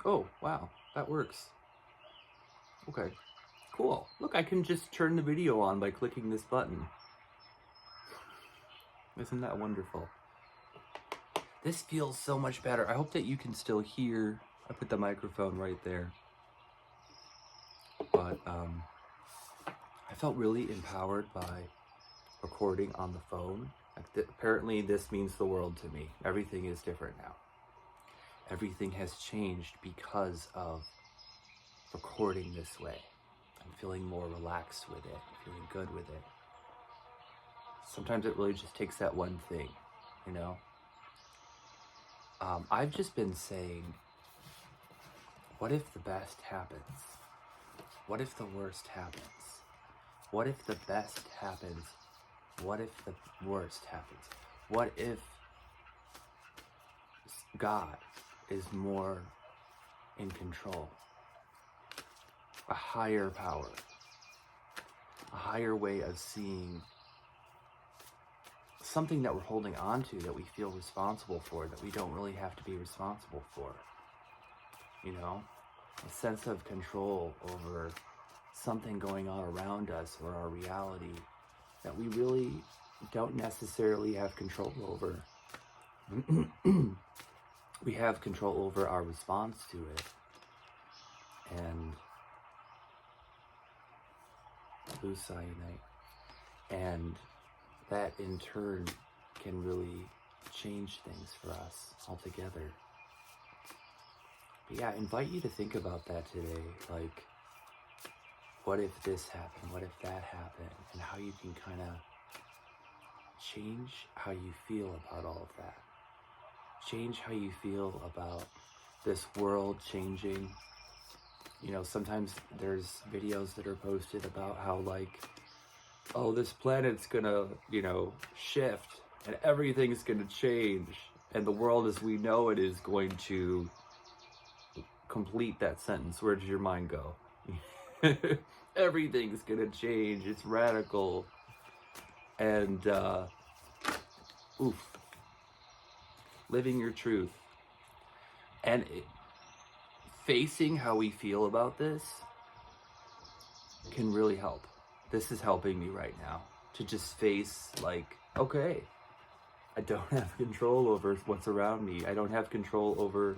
Oh, wow, that works. Okay, cool. Look, I can just turn the video on by clicking this button. Isn't that wonderful? This feels so much better. I hope that you can still hear. I put the microphone right there. But I felt really empowered by recording on the phone. Apparently this means the world to me. Everything is different now. Everything has changed because of recording this way. I'm feeling more relaxed with it, feeling good with it. Sometimes it really just takes that one thing, you know? I've just been saying, what if the best happens? What if the worst happens? What if the best happens? What if the worst happens? What if God is more in control? A higher power, a higher way of seeing something that we're holding on to, that we feel responsible for, that we don't really have to be responsible for. You know, a sense of control over something going on around us or our reality that we really don't necessarily have control over. We have control over our response to it. And blue cyanide. And that in turn can really change things for us altogether. But yeah, I invite you to think about that today. Like, what if this happened? What if that happened? And how you can kind of change how you feel about all of that. Change how you feel about this world changing. You know, sometimes there's videos that are posted about how, like, oh, this planet's gonna, you know, shift and everything's gonna change and the world as we know it is going to complete that sentence. Where does your mind go? Everything's gonna change. It's radical. And living your truth and facing how we feel about this can really help. This is helping me right now to just face, like, okay, I don't have control over what's around me. I don't have control over,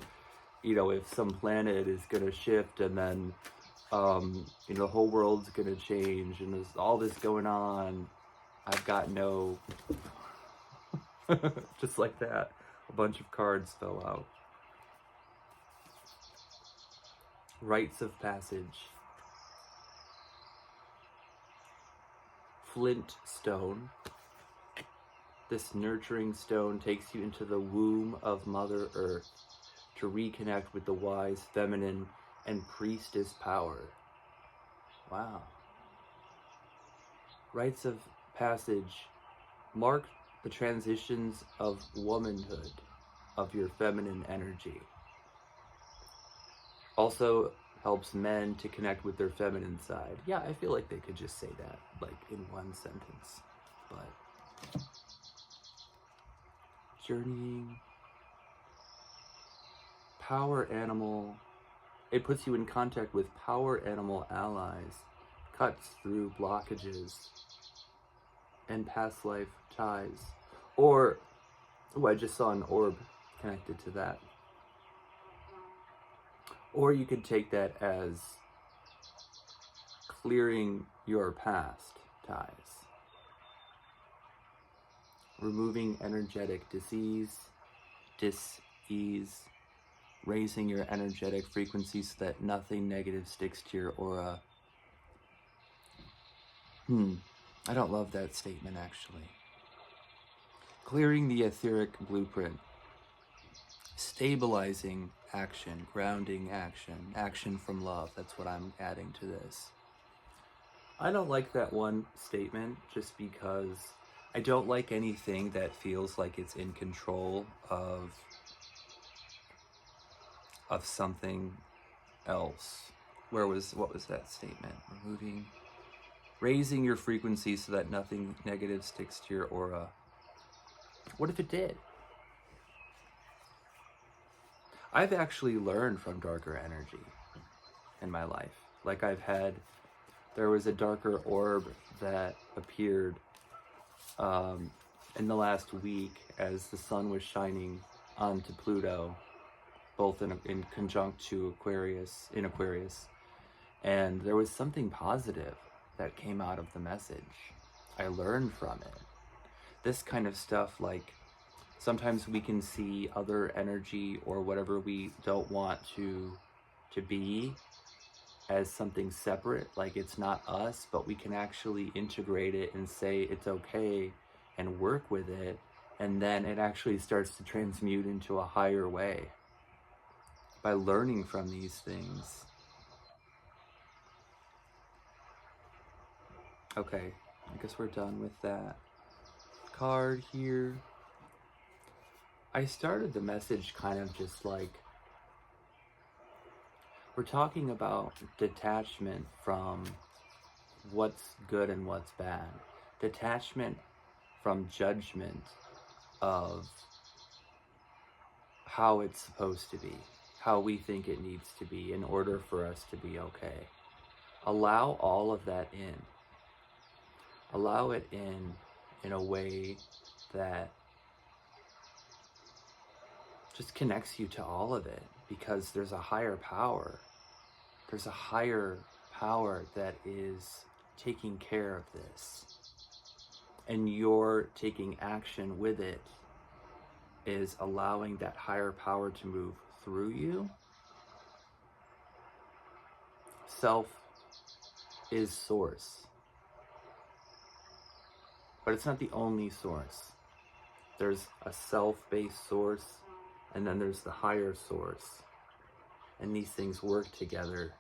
you know, if some planet is gonna shift and then you know, the whole world's gonna change and there's all this going on. I've got no just like that, a bunch of cards fell out. Rites of passage. Flint stone. This nurturing stone takes you into the womb of Mother Earth to reconnect with the wise feminine and priestess power. Wow. Rites of passage mark the transitions of womanhood, of your feminine energy. Also helps men to connect with their feminine side. Yeah, I feel like they could just say that, like, in one sentence. But journeying, power animal, it puts you in contact with power animal allies, cuts through blockages and past life ties. Or, oh, I just saw an orb connected to that. Or you could take that as clearing your past ties. Removing energetic disease, dis-ease, raising your energetic frequency so that nothing negative sticks to your aura. I don't love that statement, actually. Clearing the etheric blueprint. Stabilizing action, grounding action, action from love. That's what I'm adding to this. I don't like that one statement just because I don't like anything that feels like it's in control of something else. What was that statement? Raising your frequency so that nothing negative sticks to your aura. What if it did? I've actually learned from darker energy in my life. Like there was a darker orb that appeared in the last week as the sun was shining onto Pluto, both in conjunct to Aquarius, in Aquarius. And there was something positive that came out of the message. I learned from it. This kind of stuff, like sometimes we can see other energy or whatever we don't want to be as something separate, like it's not us, but we can actually integrate it and say it's okay and work with it, and then it actually starts to transmute into a higher way by learning from these things. Okay, I guess we're done with that card here. I started the message kind of just like, we're talking about detachment from what's good and what's bad. Detachment from judgment of how it's supposed to be, how we think it needs to be in order for us to be okay. Allow all of that in. Allow it in a way that just connects you to all of it, because there's a higher power. There's a higher power that is taking care of this. And you're taking action with it is allowing that higher power to move through you. Self is source. But it's not the only source. There's a self-based source, and then there's the higher source. And these things work together.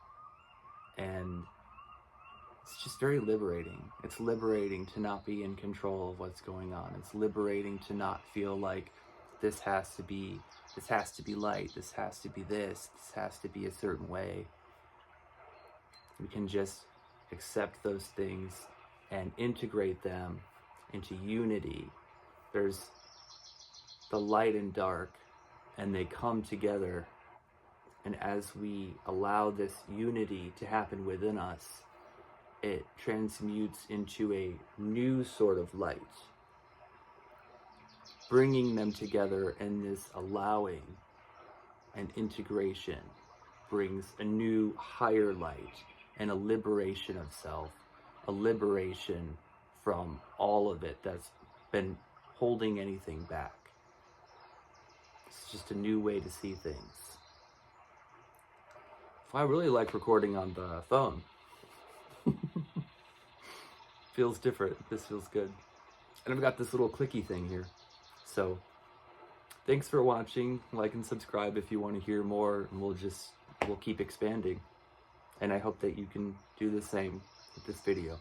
And it's just very liberating. It's liberating to not be in control of what's going on. It's liberating to not feel like this has to be light, this has to be this has to be a certain way. We can just accept those things and integrate them into unity. There's the light and dark, and they come together. And as we allow this unity to happen within us, it transmutes into a new sort of light. Bringing them together in this allowing and integration brings a new higher light and a liberation of self, a liberation from all of it that's been holding anything back. It's just a new way to see things. I really like recording on the phone. Feels different. This feels good. And I've got this little clicky thing here. So thanks for watching. Like and subscribe if you want to hear more, and we'll keep expanding. And I hope that you can do the same with this video.